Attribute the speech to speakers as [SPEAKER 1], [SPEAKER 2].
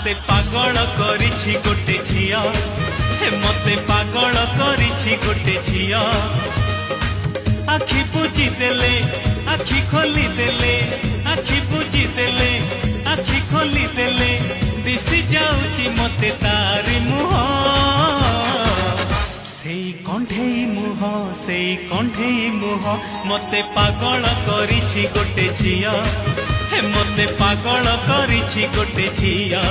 [SPEAKER 1] मते पागल करिछि गोटे झिया हे मते पागल करिछि गोटे झिया आखि बुझी देले आखि खोली देले आखि बुझी देले आखि खोली देले दिशि जाउची मते तारी मुह सेई कंठेई मुह मते पागल करिछि गोटे झिया हे मते पागल करिछि गोटे झिया।